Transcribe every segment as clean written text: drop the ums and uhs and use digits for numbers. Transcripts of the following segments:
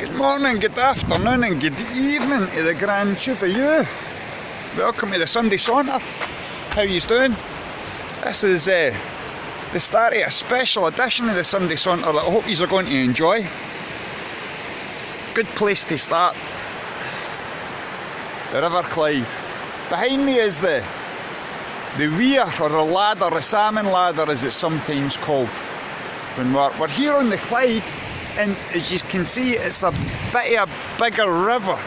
Good morning, good afternoon and good evening to the grand tube of you. Welcome to the Sunday Saunter. How yous doing? This is the start of a special edition of the Sunday Saunter that I hope yous are going to enjoy. Good place to start. The River Clyde. Behind me is the weir, or the ladder, the salmon ladder as it's sometimes called. When we're here on the Clyde, and as you can see, it's a bit of a bigger river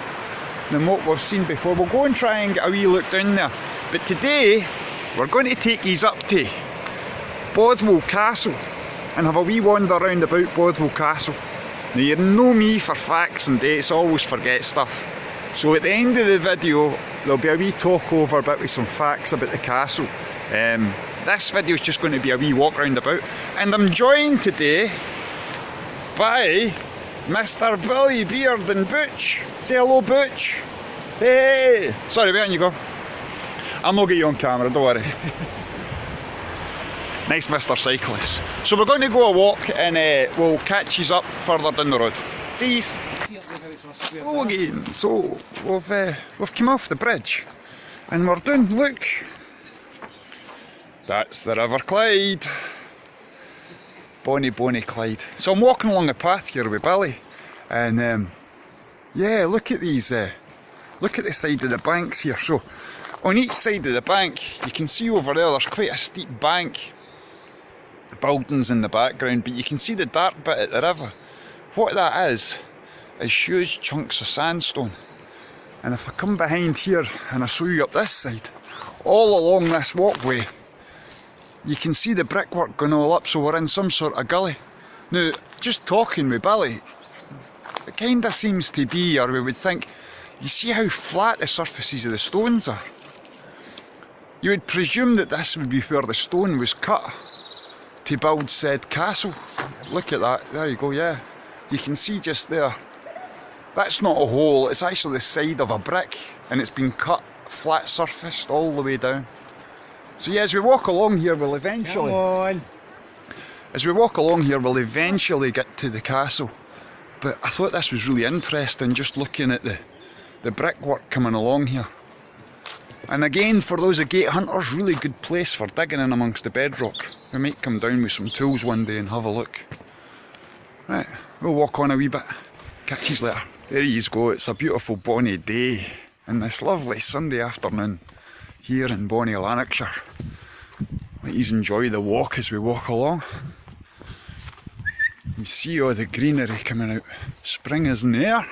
than what we've seen before. We'll go and try and get a wee look down there. But today, we're going to take yous up to Bothwell Castle and have a wee wander round about Bothwell Castle. Now, you know me for facts and dates, I always forget stuff. So at the end of the video, there'll be a wee talk over a bit with some facts about the castle. This video is just going to be a wee walk round about. And I'm joined today by Mr. Billy Beard and Butch. Say hello, Butch. Hey! Sorry, where you go? I'll not get you on camera, don't worry. Nice Mr. Cyclist. So we're going to go a walk and we'll catch yous up further down the road. See yous. Hello again. So we've come off the bridge and we're doing, look. That's the River Clyde. Bonny Clyde. So I'm walking along the path here with Billy, and yeah, look at these. Look at the side of the banks here. So on each side of the bank, you can see over there. There's quite a steep bank. Buildings in the background, but you can see the dark bit at the river. What that is huge chunks of sandstone. And if I come behind here and I show you up this side, all along this walkway, you can see the brickwork going all up, so we're in some sort of gully. Now, just talking with Billy, it kind of seems to be, or we would think, you see how flat the surfaces of the stones are? You would presume that this would be where the stone was cut to build said castle. Look at that, there you go, yeah. You can see just there, that's not a hole, it's actually the side of a brick, and it's been cut flat surfaced all the way down. So yeah, as we walk along here, we'll eventually... Come on. As we walk along here, we'll eventually get to the castle. But I thought this was really interesting, just looking at the brickwork coming along here. And again, for those of gate hunters, really good place for digging in amongst the bedrock. We might come down with some tools one day and have a look. Right, we'll walk on a wee bit. Catch yous later. There you go, it's a beautiful bonny day. And this lovely Sunday afternoon here in bonny Lancashire. Let yous enjoy the walk as we walk along. You see all the greenery coming out. Spring is in the air.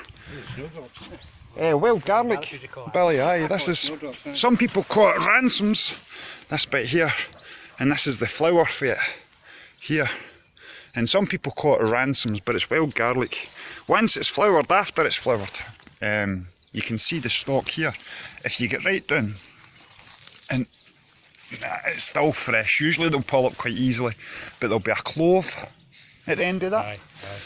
Wild garlic, Billy, aye, this is, some people call it ransoms, this bit here, and this is the flower for it, here. And some people call it ransoms, but it's wild garlic. Once it's flowered, after it's flowered, you can see the stalk here. If you get right down, and it's still fresh. Usually they'll pull up quite easily, but there'll be a clove at the end of that. Aye.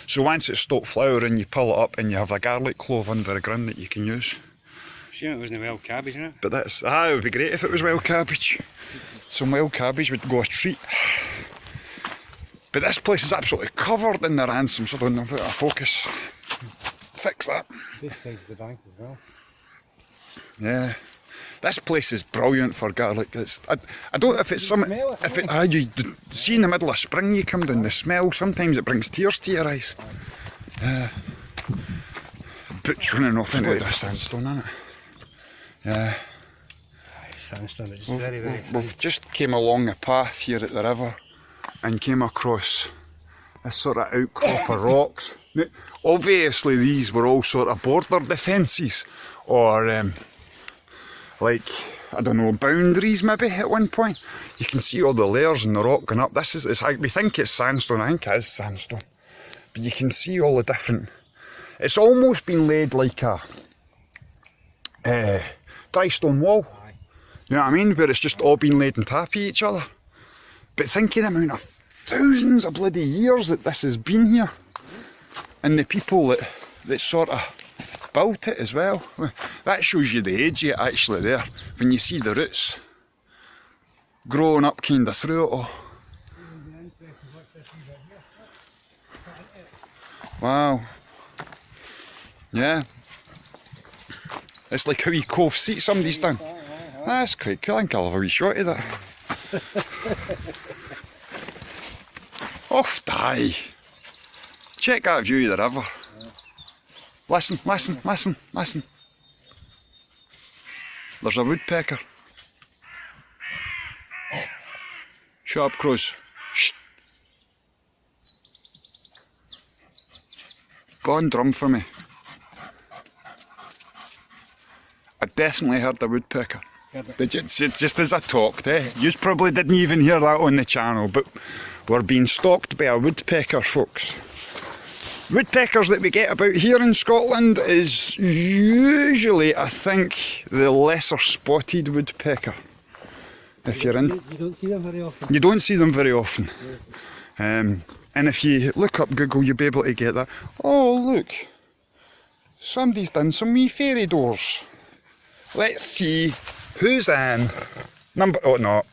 So once it's stopped flowering, you pull it up and you have a garlic clove under the ground that you can use. Shame it wasn't wild cabbage, isn't it? But that's, it would be great if it was wild cabbage. Some wild cabbage would go a treat. But this place is absolutely covered in the ransoms. I don't know if it'll focus. Fix that. This side's the bank as well. Yeah. This place is brilliant for garlic. I don't know if it's something. If it, you see in the middle of spring, you come down, the smell. Sometimes it brings tears to your eyes. Butch running off into the sandstone, isn't it? Yeah. Sandstone, it's very, very. We've just came along a path here at the river and came across this sort of outcrop of rocks. Now, obviously, these were all sort of border defences, or like, I don't know, boundaries maybe at one point. You can see all the layers in the rock going up. This is, we think it's sandstone, I think it is sandstone. But you can see all the different, it's almost been laid like a dry stone wall. You know what I mean? Where it's just all been laid on top of each other. But think of the amount of thousands of bloody years that this has been here. And the people that sort of built it as well. That shows you the age of it actually there, when you see the roots growing up kind of through it all. Wow. Yeah. It's like a wee cove seat somebody's done. That's quite cool. I think I'll have a wee shot of that. Off die. Check that view of the river. Listen, listen, listen, listen. There's a woodpecker. Shut up, crows. Shh. Go on, drum for me. I definitely heard a woodpecker. Did you? Just as I talked, eh? You probably didn't even hear that on the channel, but we're being stalked by a woodpecker, folks. Woodpeckers that we get about here in Scotland is usually, I think, the lesser spotted woodpecker. If you're in. You don't see them very often. You don't see them very often. And if you look up Google, you'll be able to get that. Oh, look. Somebody's done some wee fairy doors. Let's see who's in. Oh, no.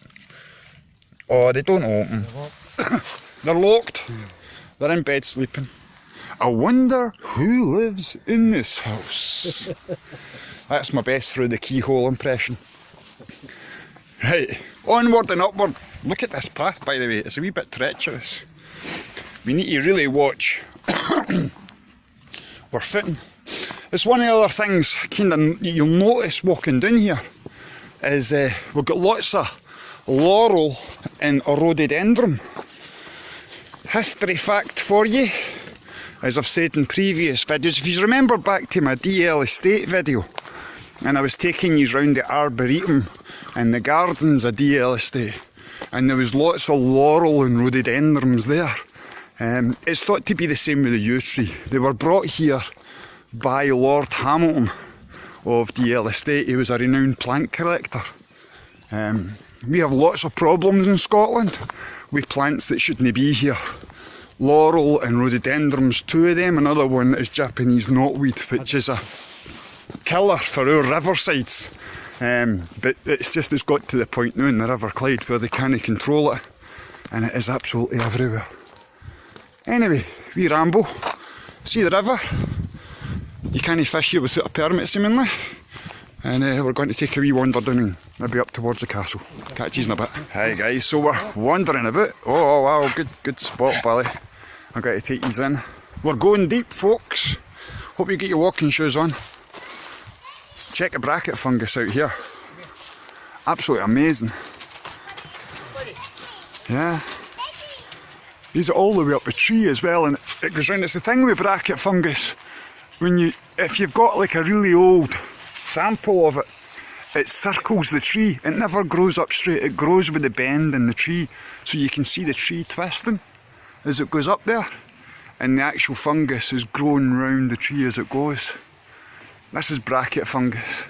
Oh, they don't open. They're locked. They're in bed sleeping. I wonder who lives in this house. That's my best through the keyhole impression. Right, onward and upward. Look at this path, by the way. It's a wee bit treacherous. We need to really watch. We're footing. It's one of the other things you'll notice walking down here is we've got lots of laurel and rhododendron. History fact for you, as I've said in previous videos, if you remember back to my DL estate video, and I was taking you round the arboretum and the gardens of DL estate, and there was lots of laurel and rhododendrons there. It's thought to be the same with the yew tree. They were brought here by Lord Hamilton of DL estate. He was a renowned plant collector. We have lots of problems in Scotland with plants that shouldn't be here. Laurel and rhododendrons, two of them. Another one is Japanese knotweed, which is a killer for our riversides. But it's got to the point now in the River Clyde where they can't control it, and it is absolutely everywhere. Anyway, we ramble. See the river. You can't fish here without a permit, seemingly. And we're going to take a wee wander down and maybe up towards the castle. Catch you in a bit. Hi guys, so we're wandering a bit. Oh wow, good spot, Billy. I'm going to take these in. We're going deep, folks. Hope you get your walking shoes on. Check the bracket fungus out here. Absolutely amazing. Yeah. These are all the way up the tree as well, and it goes round. It's the thing with bracket fungus. If you've got like a really old sample of it, it circles the tree. It never grows up straight. It grows with the bend in the tree, so you can see the tree twisting as it goes up there, and the actual fungus is growing round the tree as it goes. This is bracket fungus.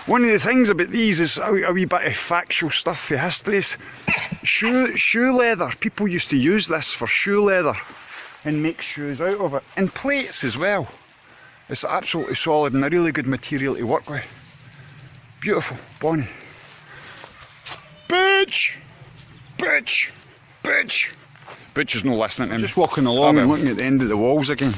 One of the things about these is a wee bit of factual stuff for histories. Shoe leather. People used to use this for shoe leather and make shoes out of it, and plates as well. It's absolutely solid and a really good material to work with. Beautiful, bonny. Butch! Butch! Butch! Butch is no listening to him. Just walking along and looking at the end of the walls again.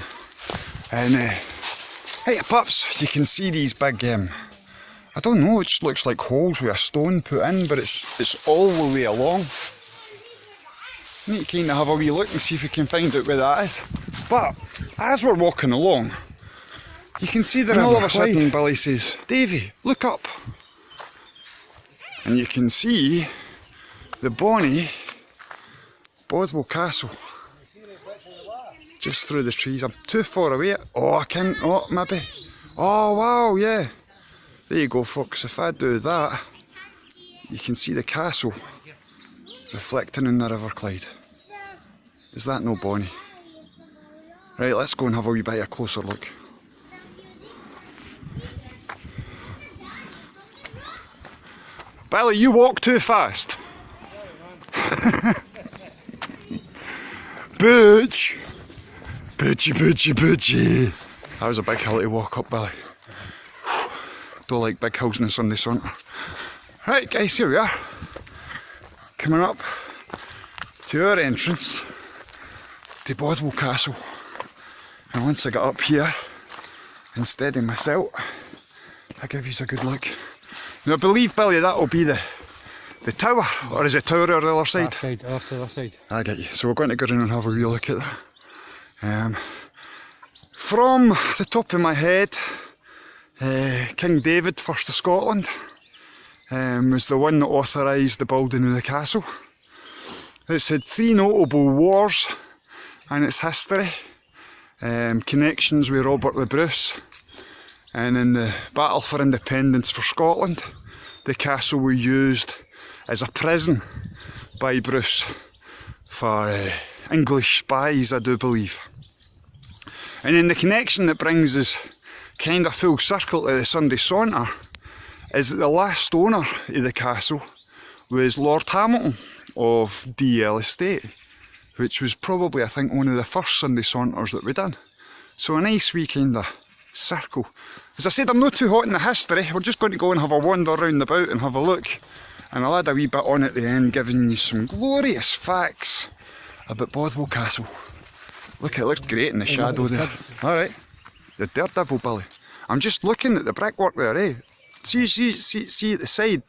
And hey pups, you can see these big, I don't know, it just looks like holes with a stone put in, but it's all the way along. We need to kind of have a wee look and see if we can find out where that is. But as we're walking along, you can see that all of a sudden Billy says, "Davie, look up." And you can see the bonny Bothwell Castle just through the trees. I'm too far away. Oh, I can't. Oh, maybe. Oh, wow, yeah. There you go, folks. If I do that, you can see the castle reflecting in the River Clyde. Is that no bonny? Right, let's go and have a wee bit of a closer look. Billy, you walk too fast. Butch! Butchie, Butchie, Butchie. That was a big hill to walk up, Billy. Don't like big hills on a Sunday saunter. Right guys, here we are. Coming up to our entrance to Bothwell Castle. And once I get up here, instead of myself. I'll give you a good look. Now I believe, Billy, that'll be the tower, or is it tower on the other side? That side, off the other side. I get you. So we're going to go in and have a real look at that. From the top of my head, King David, first of Scotland, was the one that authorised the building of the castle. It's had 3 notable wars in its history, connections with Robert the Bruce, and in the battle for independence for Scotland, the castle was used as a prison by Bruce for English spies, I do believe. And then the connection that brings us kind of full circle to the Sunday Saunter is that the last owner of the castle was Lord Hamilton of DL Estate, which was probably, I think, one of the first Sunday Saunters that we done. So a nice wee kind of circle. As I said, I'm not too hot in the history. We're just going to go and have a wander round about and have a look. And I'll add a wee bit on at the end, giving you some glorious facts about Bothwell Castle. Look, it looks great in the shadow there. Alright, the daredevil, Billy. I'm just looking at the brickwork there, eh? See at the side.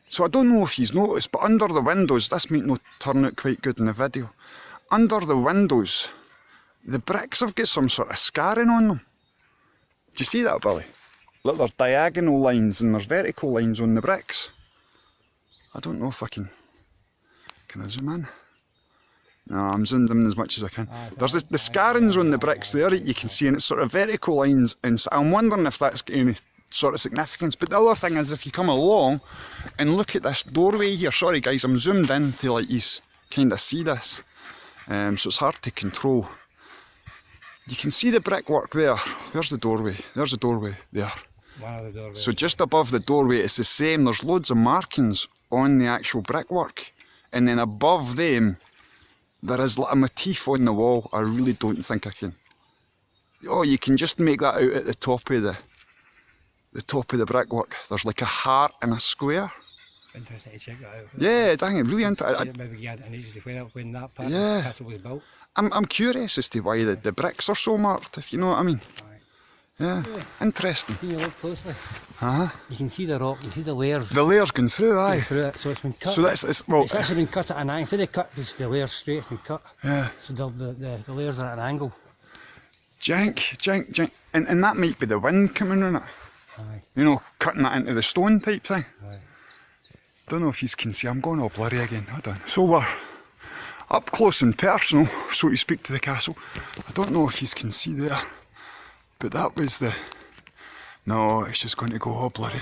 So I don't know if you've noticed, but under the windows, this might not turn out quite good in the video. Under the windows, the bricks have got some sort of scarring on them. Do you see that, Billy? Look, there's diagonal lines and there's vertical lines on the bricks. I don't know if I can I zoom in? No, I'm zoomed in as much as I can. There's the scarrings on the bricks there that you can see, and it's sort of vertical lines, and so I'm wondering if that's got any sort of significance. But the other thing is, if you come along and look at this doorway here, sorry guys, I'm zoomed in to let you kind of see this, so it's hard to control. You can see the brickwork there. There's the doorway. There's the doorway there. One of the doorways. So just above the doorway, it's the same. There's loads of markings on the actual brickwork, and then above them, there is like a motif on the wall. I really don't think I can. Oh, you can just make that out at the top of the brickwork. There's like a heart and a square. Interesting to check that out. Yeah, dang it, really interesting. Maybe you had an age when that part Yeah. of the castle was built. I'm curious as to why the bricks are so marked, if you know what I mean. Yeah, interesting. When you look closely, Uh-huh. you can see the rock, you see the layers. The layers going through, aye. Through it, so it's been cut. So that's well. It's actually been cut at an angle. Instead of cut the layers straight, it's been cut. Yeah. So the layers are at an angle. Jank. And that might be the wind coming on it. Aye. You know, cutting it into the stone type thing. Aye. Don't know if you can see, I'm going all blurry again, hold on. So we're up close and personal, so to speak, to the castle. I don't know if you can see there, but that was the... No, it's just going to go all blurry.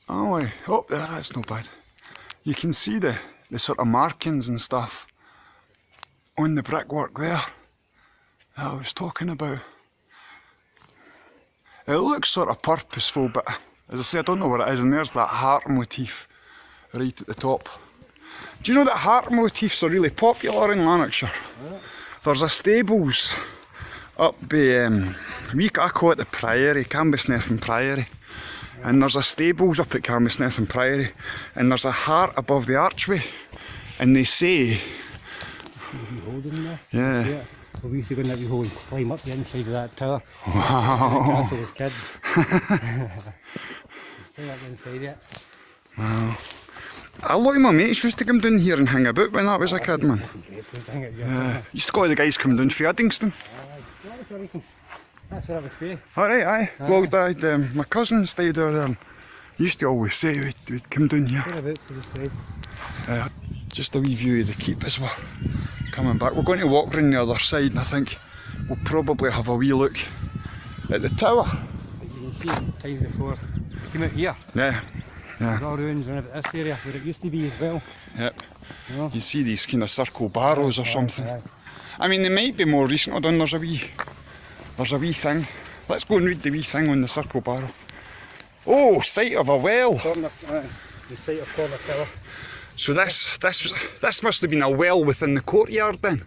Oh, wait. Oh, that's not bad. You can see the sort of markings and stuff on the brickwork there that I was talking about. It looks sort of purposeful, but as I say, I don't know what it is, and there's that heart motif right at the top. Do you know that heart motifs are really popular in Lancashire? Yeah. There's a stables up by, I call it the Priory, Cambusnethan Priory. And there's a stables up at Cambusnethan Priory, and there's a heart above the archway. And they say... Yeah. Yeah. Well, we used to go in that wee hole and climb up the inside of that tower. Wow. As kids. Climb up the inside it. Wow. A lot of my mates used to come down here and hang about when I was a kid, man. Yeah. Used to go with the guys come down from Uddingston. That's where I was from. Alright, aye. Well, my cousin stayed there and he used to always say we'd come down here. Just a wee view of the keep as well. Coming back. We're going to walk round the other side, and I think we'll probably have a wee look at the tower. You can see it times before we came out here. Yeah. There's all ruins around about this area where it used to be as well. Yep. You know? You see these kind of circle barrows or something. I mean, they might be more recent. Hold on, there's a wee thing. Let's go and read the wee thing on the circle barrow. Oh, site of a well. The site of Corner Tower. So this must have been a well within the courtyard then.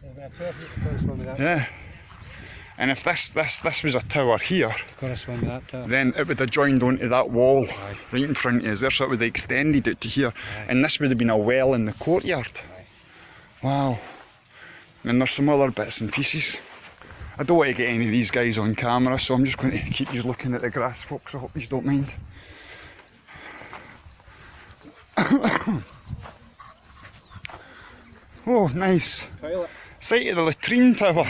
Yeah. And if this was a tower here, then it would have joined onto that wall right in front of us there, so it would have extended it to here. And this would have been a well in the courtyard. Wow. And there's some other bits and pieces. I don't want to get any of these guys on camera, so I'm just going to keep you looking at the grass, folks. I hope you don't mind. Oh, nice. Toilet. Site of the latrine tower.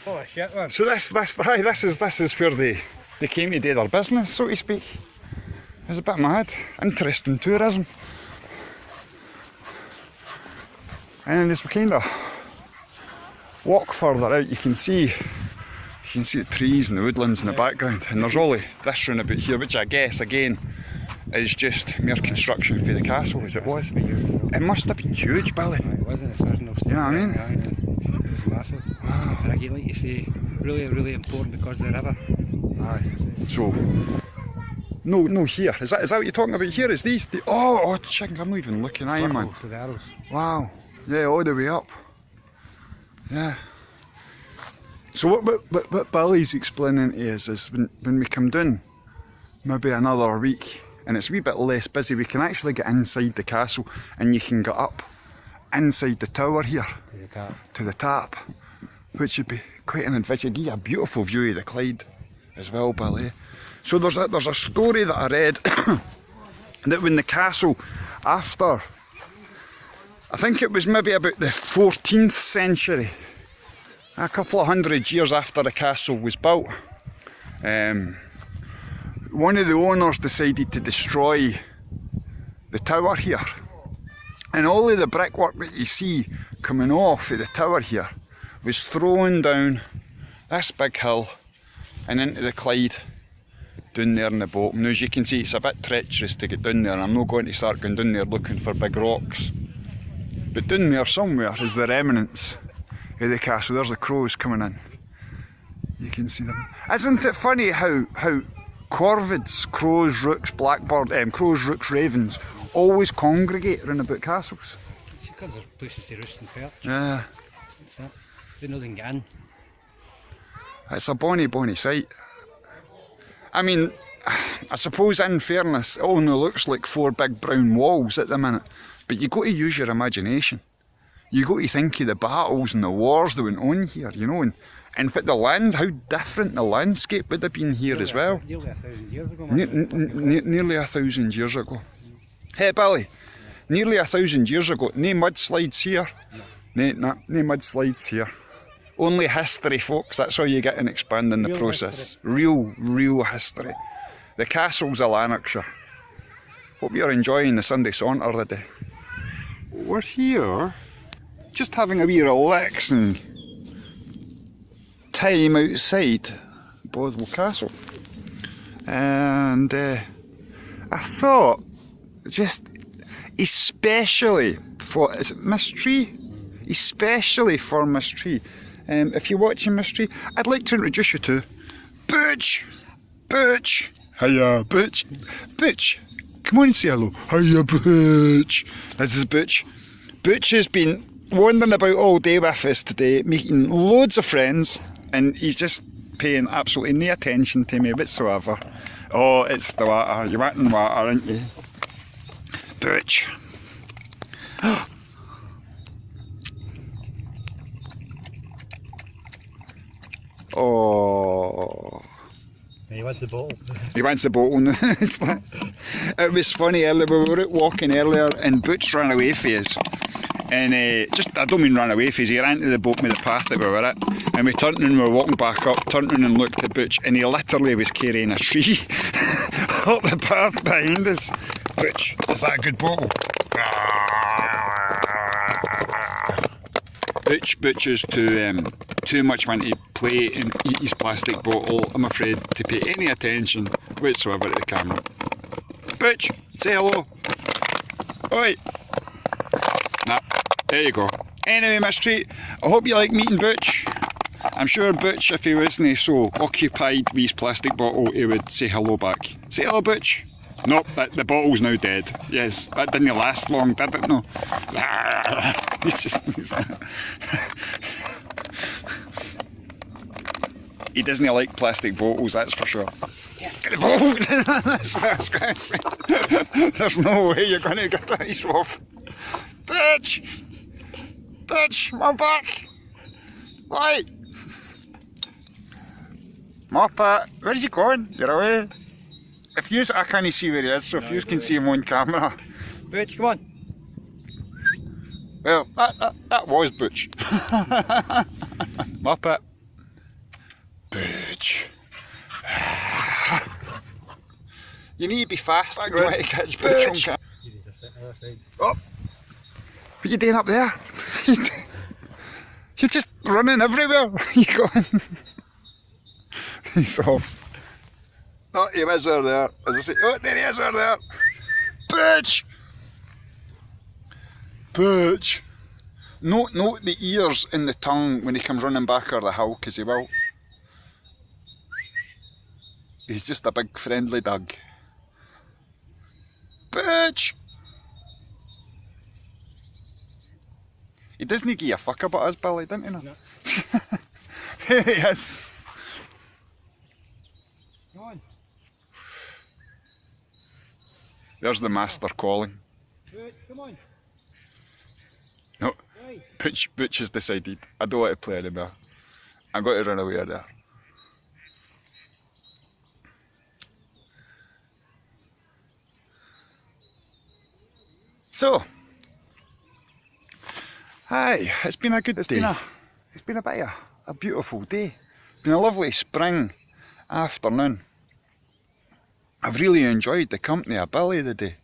Oh shit, man. So this is where they came to do their business, so to speak. It's a bit mad. Interesting tourism. And as we kind of walk further out, you can see the trees and the woodlands in the background, and there's only this roundabout here, which I guess again is just mere construction for the castle as it was. It must have been huge, Billy. It wasn't the original. You know what I mean? It was massive. Wow. And again, like you say, really, really important because of the river. Aye. So no here. Is that what you're talking about here? Is these oh chicken, I'm not even looking at you, man. To the arrows. Wow. Yeah, all the way up. Yeah. So what Billy's explaining to us is when we come down maybe another week and it's a wee bit less busy, we can actually get inside the castle and you can get up inside the tower here to the tap, which would be quite an adventure. Give you a beautiful view of the Clyde as well, Billy. So there's a story that I read that when the castle, after I think it was maybe about the 14th century, a couple of 100 years after the castle was built, one of the owners decided to destroy the tower here, and all of the brickwork that you see coming off of the tower here was thrown down this big hill and into the Clyde down there in the bottom. Now as you can see, it's a bit treacherous to get down there, and I'm not going to start going down there looking for big rocks, but down there somewhere is the remnants of the castle. There's the crows coming in, you can see them. Isn't it funny how corvids, crows, rooks, blackbird, crows, rooks, ravens always congregate around about castles? It's because there's places to roost and perch. Yeah. That's it. They know they can get in. It's a bonny sight. I mean, I suppose in fairness, it only looks like 4 big brown walls at the minute, but you got to use your imagination. You got to think of the battles and the wars that went on here, you know, and but the land, how different the landscape would have been here as well. Nearly 1,000 years ago. Nearly 1,000 years ago. Hey Billy, nearly 1,000 years ago, no mudslides here. No mudslides here. Only history, folks. That's all you get in expanding the process. Real history. The castles of Lancashire. Hope you're enjoying the Sunday saunter today. We're here, just having a wee relaxing time outside Bothwell Castle, and I thought, just especially for, is it Miss Tree? Especially for Miss Tree. If you're watching Miss Tree, I'd like to introduce you to Butch. Butch. Hiya, Butch. Butch, come on and say hello. Hiya, Butch. This is Butch. Butch has been wandering about all day with us today, meeting loads of friends, and he's just paying absolutely no attention to me whatsoever. Oh, it's the water. You're wanting water, aren't you? Butch. Oh. He wants the bottle. He wants the bottle. It's like, it was funny earlier, we were out walking earlier and Butch ran away from us. And I don't mean ran away from us, he ran to the boat with the path that we were at. And we turned and we were walking back up, turned around and looked at Butch, and he literally was carrying a tree up the path behind us. Butch, is that a good bottle? Butch is too much fun to play and eat his plastic bottle, I'm afraid, to pay any attention whatsoever to the camera. Butch, say hello. Oi. Nah, there you go. Anyway, Miss Tree, I hope you like meeting Butch. I'm sure Butch, if he wasn't so occupied with his plastic bottle, he would say hello back. Say hello, Butch. Nope, the bottle's now dead. Yes, that didn't last long, did it? No. He doesn't like plastic bottles, that's for sure. Get the bottle! There's no way you're going to get that ice off. Bitch! Bitch, I'm back! Oi! Muppet, where's he going? You're away. If yous, I can't see where he is, so if yous can see him on camera. Butch, come on. Well, that was Butch. Muppet. Butch. You need to be fast to go to catch Butch on camera. You need to sit on the other side. Oh! What are you doing up there? You're just running everywhere. You going? He's off. Oh, he is over there. As I say, oh, there he is over there. Butch! Butch! Note the ears and the tongue when he comes running back over the hill, because he will. He's just a big friendly dog. Butch! He doesn't give a fuck about us, Billy, didn't he? No. There he is. Come on. There's the master calling. Butch, come on. No, Right. Butch has decided, I don't want to play anymore. I'm going to run away there. So, hi, it's been a good day. It's been a bit of a beautiful day. It's been a lovely spring afternoon. I've really enjoyed the company of Billy today.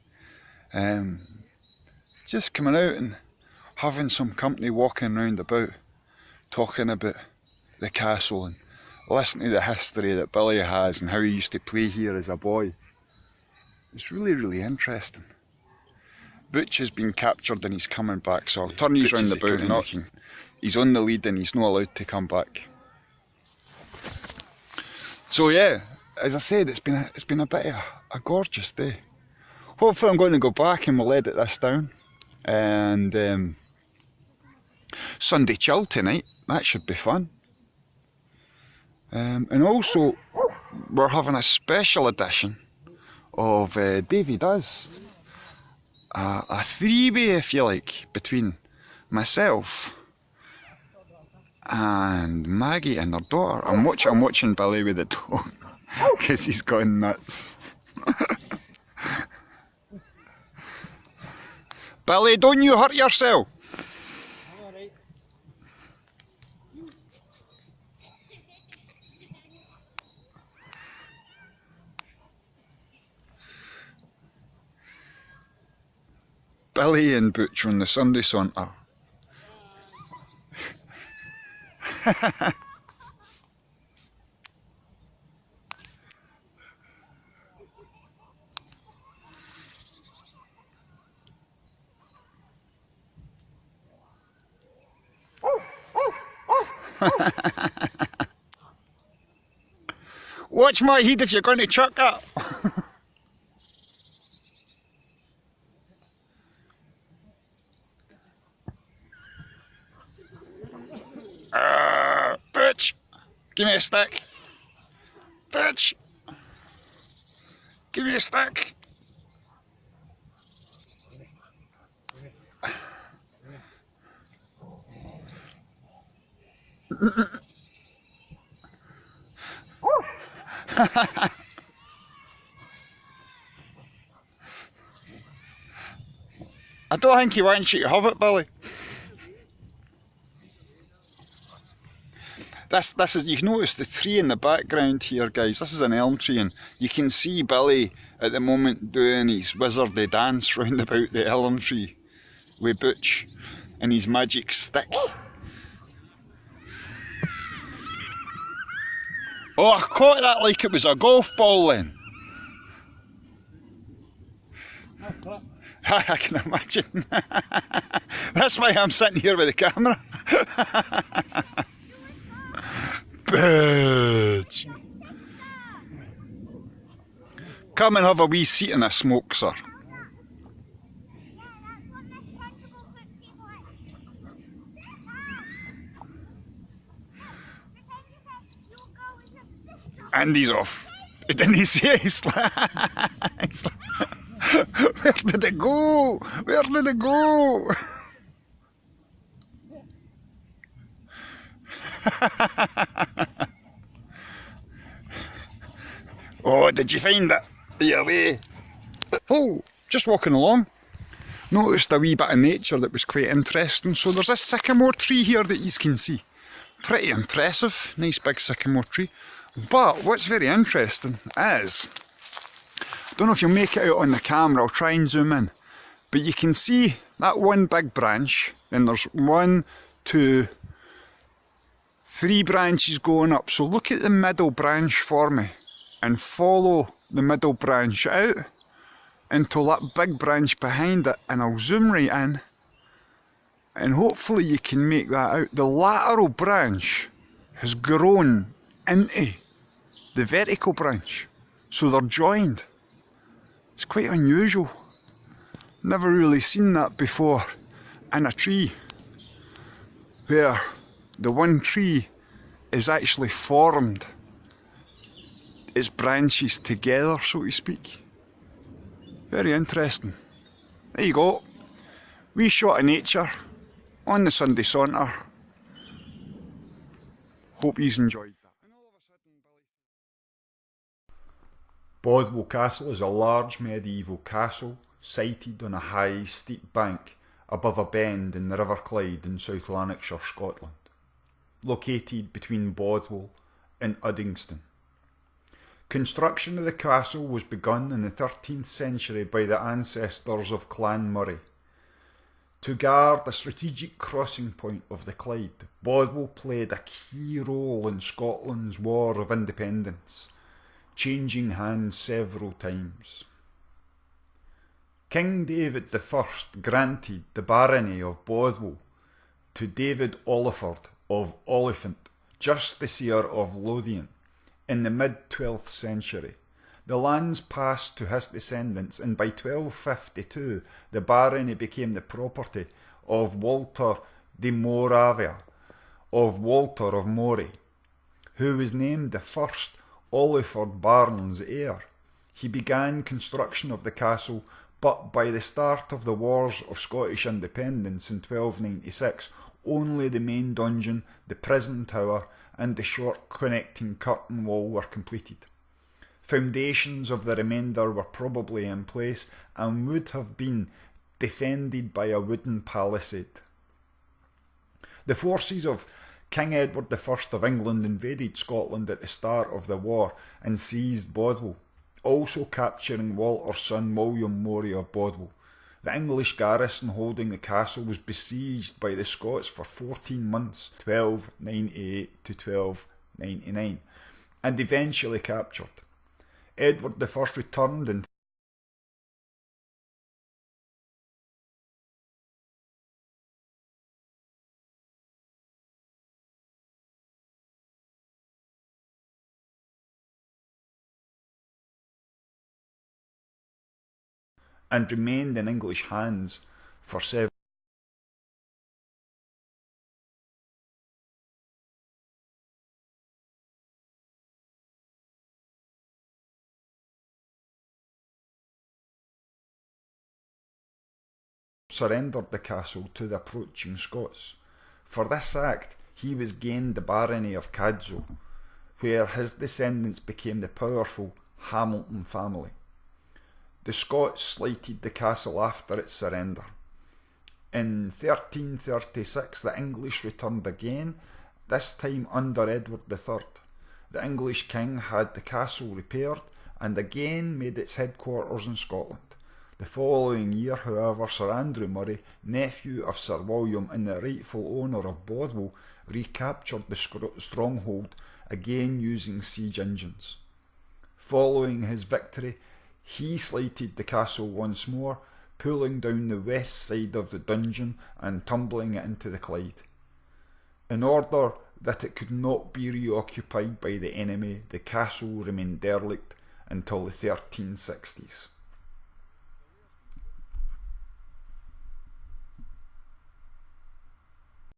Just coming out and having some company, walking round about, talking about the castle and listening to the history that Billy has and how he used to play here as a boy. It's really, really interesting. Butch has been captured and he's coming back, so I'll turn these round the boat and he's on the lead and he's not allowed to come back. So yeah, as I said, it's been a bit of a gorgeous day. Hopefully I'm going to go back and we'll edit this down. And Sunday chill tonight, that should be fun. And also, we're having a special edition of Davie Does. A three-way, if you like, between myself and Maggie and her daughter. I'm watching Billy with the dog because he's gone nuts. Billy, don't you hurt yourself. I'm alright. Billy and Butch on the Sunday saunter. Watch my head if you're going to chuck it. Butch, give me a stick. Butch, give me a stick. I don't think he wants you to have it, Billy. This is, you can notice the tree in the background here, guys. This is an elm tree, and you can see Billy at the moment doing his wizardy dance round about the elm tree with Butch and his magic stick. Oh, I caught that like it was a golf ball then. I can imagine. That's why I'm sitting here with the camera. Butch. Come and have a wee seat and a smoke, sir. And he's off. Didn't he say he's like, where did it go? Where did it go? Oh, did you find it? Your way. Oh, just walking along. Noticed a wee bit of nature that was quite interesting. So there's a sycamore tree here that you can see. Pretty impressive, nice big sycamore tree. But what's very interesting is, I don't know if you'll make it out on the camera, I'll try and zoom in. But you can see that one big branch, and there's 1, 2, 3 branches going up. So look at the middle branch for me and follow the middle branch out until that big branch behind it, and I'll zoom right in and hopefully you can make that out. The lateral branch has grown into the vertical branch, so they're joined. It's quite unusual. Never really seen that before in a tree, where the one tree is actually formed its branches together, so to speak. Very interesting. There you go. Wee shot of nature on the Sunday saunter. Hope you've enjoyed that. Bothwell Castle is a large medieval castle sited on a high, steep bank above a bend in the River Clyde in South Lancashire, Scotland, located between Bothwell and Uddingston. Construction of the castle was begun in the 13th century by the ancestors of Clan Murray. To guard the strategic crossing point of the Clyde, Bothwell played a key role in Scotland's War of Independence, changing hands several times. King David I granted the barony of Bothwell to David Oliphard of Oliphant, justiciar of Lothian, in the mid-12th century. The lands passed to his descendants, and by 1252 the barony became the property of Walter de Moravia, of Walter of Moray, who was named the first Oliphard Barnes heir. He began construction of the castle, but by the start of the Wars of Scottish Independence in 1296, only the main dungeon, the prison tower, and the short connecting curtain wall were completed. Foundations of the remainder were probably in place and would have been defended by a wooden palisade. The forces of King Edward I of England invaded Scotland at the start of the war and seized Bothwell, also capturing Walter's son William Moray of Bothwell. The English garrison holding the castle was besieged by the Scots for 14 months, 1298 to 1299, and eventually captured. Edward I returned and remained in English hands for several. Surrendered the castle to the approaching Scots. For this act he was gained the barony of Cadzow, where his descendants became the powerful Hamilton family. The Scots slighted the castle after its surrender. In 1336 the English returned again, this time under Edward III. The English king had the castle repaired and again made its headquarters in Scotland. The following year, however, Sir Andrew Murray, nephew of Sir William and the rightful owner of Bothwell, recaptured the stronghold, again using siege engines. Following his victory, he slighted the castle once more, pulling down the west side of the dungeon and tumbling it into the Clyde. In order that it could not be reoccupied by the enemy, the castle remained derelict until the 1360s.